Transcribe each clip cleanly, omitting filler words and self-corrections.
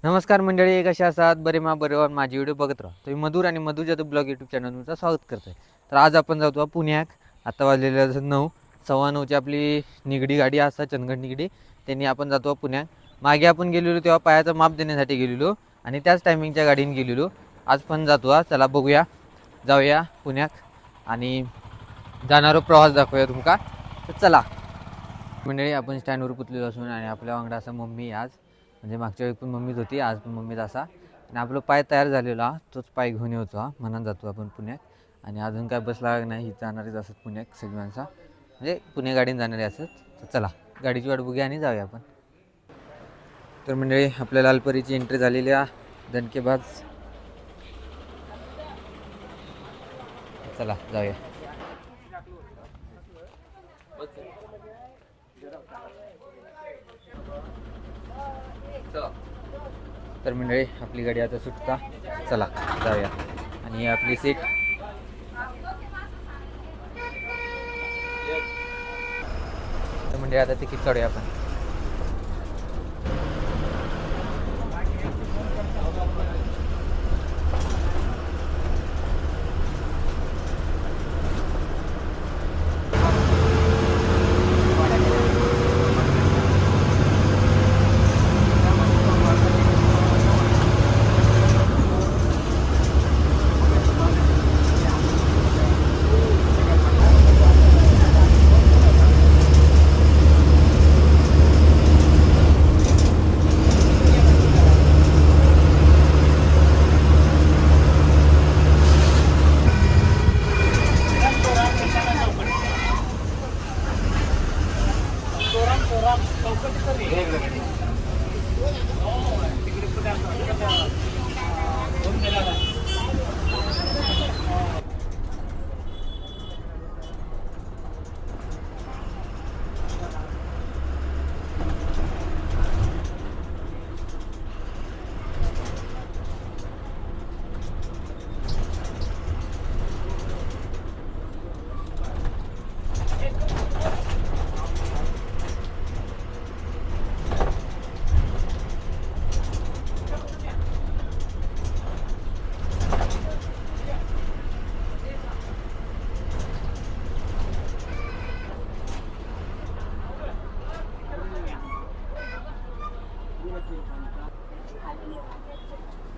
नमस्कार मंडळी, कशा असात? बरे बरोबर माझी व्हिडिओ बघत राहा. तुम्ही मधुर आणि मधुर जादू ब्लॉग यूट्यूब चॅनल तुमचं स्वागत करतोय. तर आज आपण जातो पुण्यात. आता वाजलेलं 9, 9:15ची आपली निगडी गाडी असता, चंदगड निगडी. त्यांनी आपण जातो पुण्यात. मागे आपण गेलेलो तेव्हा पायाचं माप देण्यासाठी गेलेलो आणि त्याच टायमिंगच्या गाडीने गेलेलो. आज पण जातो. चला बघूया, जाऊया पुण्यात आणि जाणारो प्रवास दाखवूया तुमका. तर चला मंडळी, आपण स्टँडवर पुतलेलो असून आणि आपल्या वांगडा असं मम्मी आज, म्हणजे मागच्या वेळी पण मम्मीच होती, आज पण मम्मीच असा. आणि आपलं पाय तयार झालेला, तोच पाय घेऊन येतो म्हणून जातो आपण पुण्यात. आणि अजून काय बस लाग नाही, ही जाणारीच असत पुण्यात सगळी माणसा, म्हणजे पुणे गाडीने जाणारे असत. तर चला गाडीची वाट बघूया आणि जाऊया आपण. तर मंडळी, आपल्या लालपरीची एंट्री झालेली आहे. दणकेबाज, चला जाऊया. तर मंडळी, आपली गाडी आता सुटता, चला जाऊया. आणि आपली सीट तर मंडळी, आता तिकीट काढूया आपण.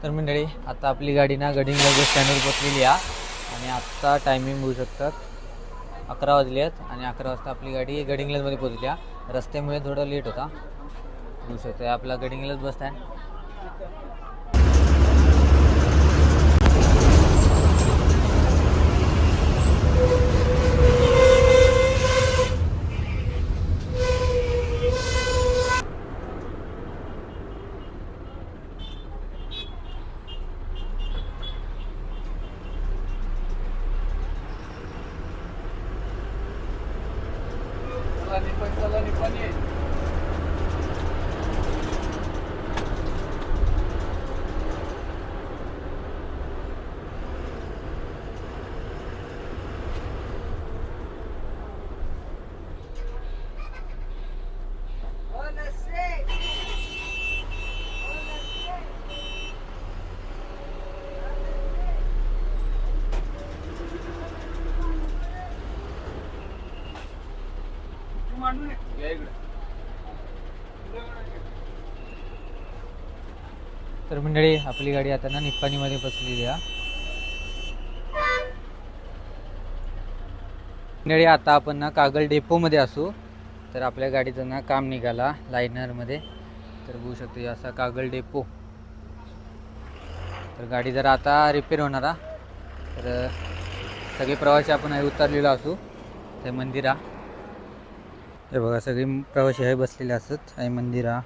तर मंडळी, आता आपली गाडी ना गडिंगला बस स्टँडवर पोचलेली आहे. आणि आत्ता टायमिंग होऊ शकतात 11 वाजले आहेत. आणि 11 वाजता आपली गाडी गडिंग्लजमध्ये पोचली आहे. रस्त्यामुळे थोडं लेट होता, होऊ शकतं. आपला गडिंग्लज बस स्टँड. तर मंडळी, आपली गाडी आता ना निप्पाणीमध्ये बसलेली आहे. मंडळी, आता आपण ना कागल डेपोमध्ये असू. तर आपल्या गाडीचं ना काम निघाला लायनरमध्ये. तर बघू शकतो असा कागल डेपो. तर गाडी जरा आता रिपेअर होणार आहे. तर सगळे प्रवासी आपण उतरलेलो असू ते मंदिरा. हे बघा, सगळे प्रवासी आहे बसलेले असत आहे मंदिरा.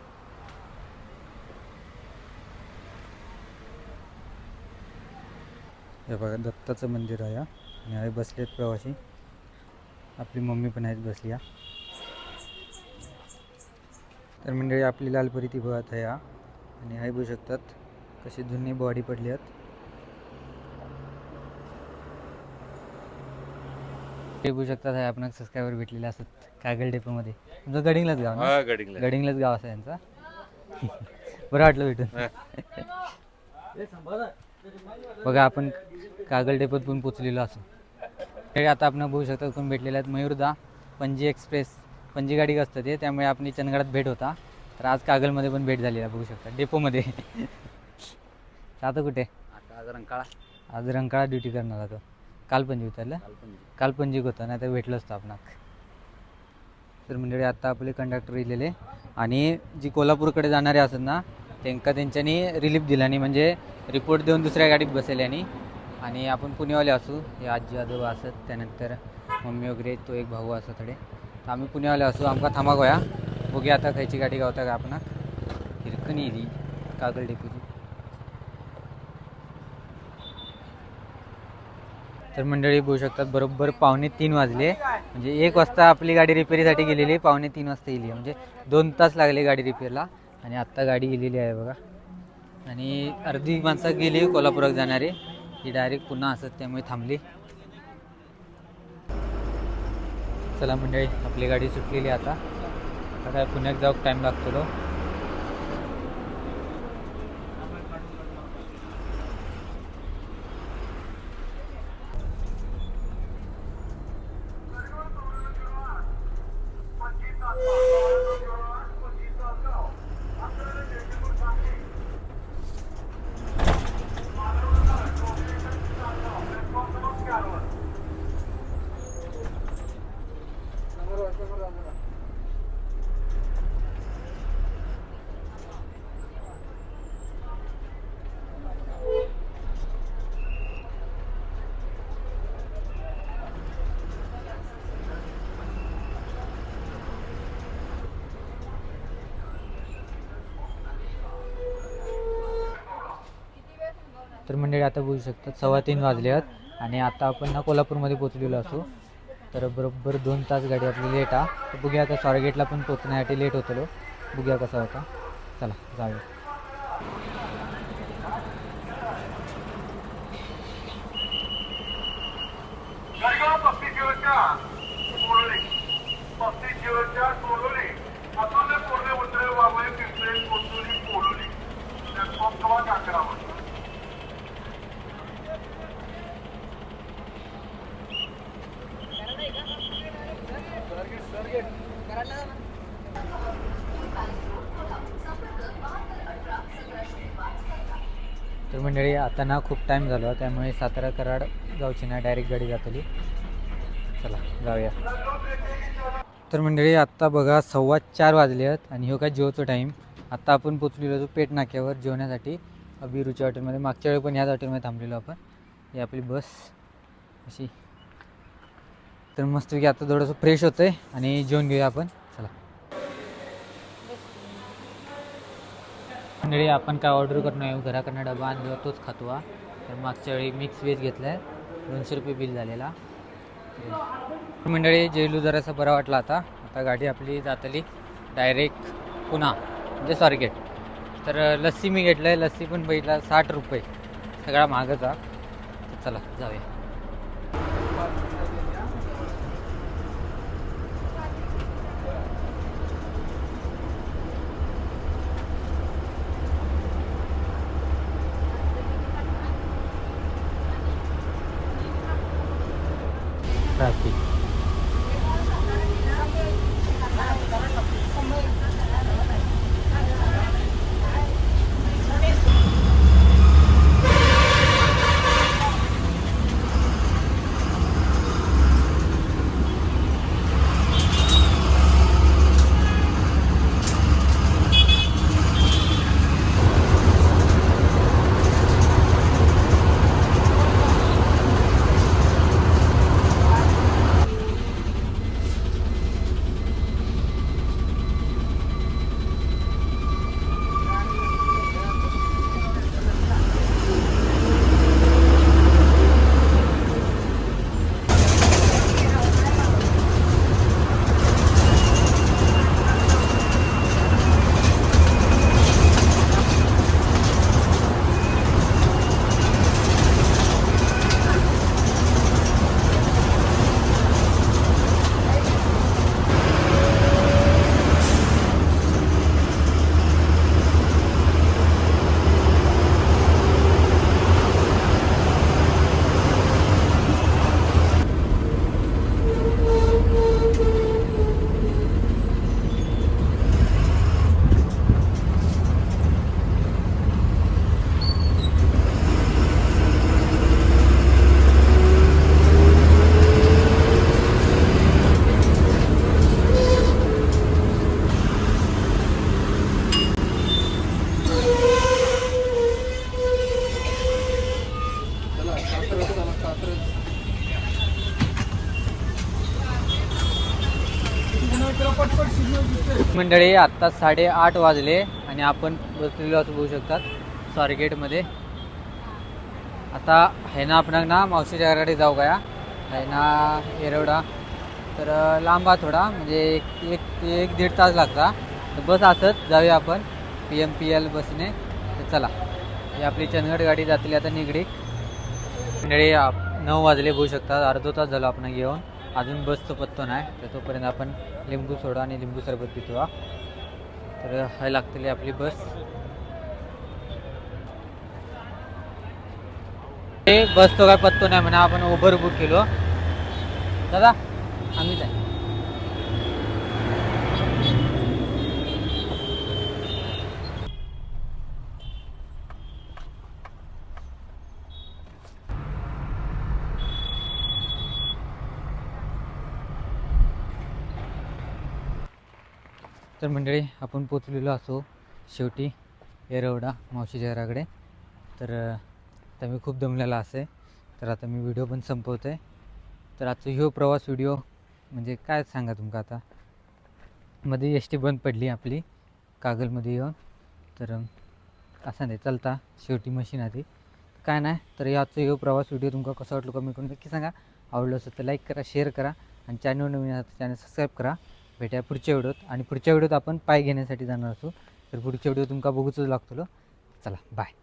हे बघा, दत्ताचं मंदिर आहे आणि आहे बसलेत प्रवासी. आपली मम्मी पण आहेत बसली. तर मंडळी, आपली लालपरी ती बघत आहे आणि आहे बघू शकतात कशी जुनी बॉडी पडली आहेत. ते बघू शकतात आहे आपण सबस्क्रायबर भेटलेले असतात कागल डेपोमध्ये. तुमचं गडिंगलाच गाव ना? गडिंगला गडिंगलाच गाव असं यांचा. बरं वाटलं भेटून. बघा आपण कागल डेपोत पण पोचलेलो असो. आता आपण बघू शकता कोण भेटलेले आहेत. मयूरदा पणजी एक्सप्रेस पणजी गाडी असतं ते, त्यामुळे आपली चंदगडात भेट होता. तर आज कागलमध्ये पण भेट झाली आहे बघू शकता डेपोमध्ये. आता कुठे? आता आज रंकाळा. आज रंकाळा ड्युटी करणार होतो. काल पणजी उतरलं. काल पणजीक होता नाही तर भेटलो असतो आपण. तर मंडळी आता आपले कंडक्टर इलेले आणि जी कोल्हापूरकडे जाणारे असत ना त्यांना त्यांच्यानी रिलीफ दिला नाही, म्हणजे रिपोर्ट देऊन दुसऱ्या गाडीत बसवल्याने. आणि आपण पुणेवाले असू, हे आजी आजोबा असत, त्यानंतर मम्मी वगैरे, तो एक भाऊ असं थोडे. तर आम्ही पुणेवाले असू. आमका थांबा गोया बघूया आता खायची गाडी गावता का आपण. हिरकणी येली कागल डेपोची. तर मंडळी बघू शकतात बरोबर 2:45 वाजले, म्हणजे 1 वाजता आपली गाडी रिपेरीसाठी गेलेली, 2:45 वाजता येईल, म्हणजे 2 तास लागले गाडी रिपेअरला. आणि आत्ता गाडी गेलेली आहे बघा. आणि अर्धी माणसं गेली कोल्हापुरात जाणारे, ही डायरेक्ट पुन्हा असत त्यामुळे थांबली. चला मंडळी आपली गाडी सुटलेली आता काय पुण्यात जाऊ टाईम लागतो. तर मंडळी आता बोलू शकतात 3:15 वाजले आहेत आणि आता आपण ना कोल्हापूरमध्ये पोचलेलो असू. तर बरोबर 2 तास गाडी आपली लेट आहे. तर बघूया आता स्वारगेटला पण पोचण्यासाठी लेट होतो. बघूया कसा होता. चला जाऊया. तर मंडळी आता ना खूप टाईम झाला, त्यामुळे सातारा कराड गावची ना डायरेक्ट गाडी जातली. चला जाऊया. तर मंडळी आत्ता बघा 4:15 वाजले आहेत आणि हो काय जेवतो टाईम. आत्ता आपण पोचलेलो होतो पेठ नाक्यावर जेवण्यासाठी अभिरुची हॉटेलमध्ये. मागच्या वेळी पण याच हॉटेलमध्ये थांबलेलो आपण. ही आपली बस अशी. तर मस्तपैकी आता थोडंसं फ्रेश होतं आहे आणि जेवण घेऊया आपण. चला मंडळी आपण काय ऑर्डर करणार आहे, घराकडनं डबा आणला तोच खातो. तर मागच्या वेळी मिक्स व्हेज घेतला आहे, 200 रुपये बिल झालेला. मंडळी जेलू जरासा बरा वाटला. आता गाडी आपली जातली डायरेक्ट पुन्हा म्हणजे स्वारगेट. तर लस्सी मी घेतलं आहे, लस्सी पण बघितला 60 रुपये, सगळा महागचा. चला जाऊया. ट्रॅफिक मंडळी आत्ता 8:30 वाजले आणि आपण बसलेलो असं बघू शकतात स्वारगेटमध्ये. आता आहे ना आपण ना मावशीच्या घराकडे जाऊ का आहे ना येरवडा. तर लांबा थोडा म्हणजे एक दीड तास लागता. तर बस असत जाऊया आपण PMPL बसने. तर चला ही आपली चंदगड गाडी जातील आता निगडी. मंडळी 9 वाजले बघू शकतात. अर्धा तास झाला आपण घेऊन. अजून बसचं पत्तो नाही. तर तोपर्यंत आपण लिंबू सोडा आणि लिंबू सरबत पितो. तर हाय लागतील आपली बस. बस तो काय पत्तो नाही म्हणा. आपण उबर बुक केलो दादा आम्हीच आहे. तर मंडळी आपण पोचलेलो असो शेवटी येरवडा मावशीच्या घराकडे. तर आता मी खूप दमलेला असे. तर आता मी व्हिडिओ पण संपवतो आहे. तर आजचा ह्यो प्रवास व्हिडिओ म्हणजे काय सांगा तुमका. आता मध्ये ST बंद पडली आपली कागलमध्ये येऊन. तर असं नाही चालता शेवटी मशीन आधी काय नाही. तर याचा ह्यो प्रवास व्हिडिओ तुमका कसा वाटलो कमी करून नक्की सांगा. आवडलं असेल तर लाईक करा, शेअर करा आणि चॅनल नवीन चॅनल सबस्क्राईब करा. भेटूया पुढच्या व्हिडिओत. आणि पुढच्या व्हिडिओत आपण पाय घेण्यासाठी जाणार असू. तर पुढच्या व्हिडिओ तुमका बघूच लागतो. चला बाय.